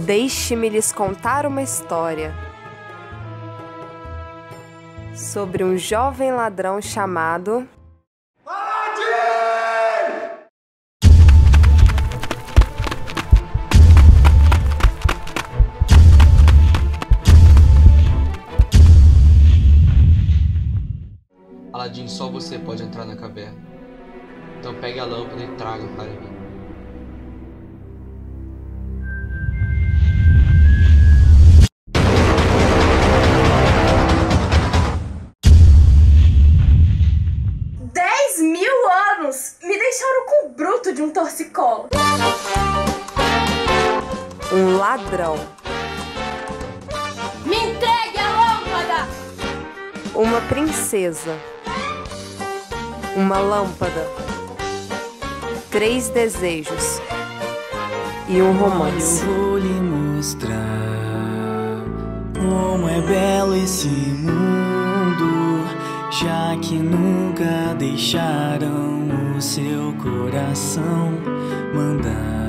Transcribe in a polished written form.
Deixe-me lhes contar uma história sobre um jovem ladrão chamado Aladim! Aladim, só você pode entrar na caverna. Então pegue a lâmpada e traga para mim. Me deixaram com o bruto de um torcicolo. Um ladrão. Me entregue a lâmpada! Uma princesa. Uma lâmpada. 3 desejos. E um romance. Eu vou lhe mostrar como é belo esse mundo, já que nunca deixaram o seu coração mandar.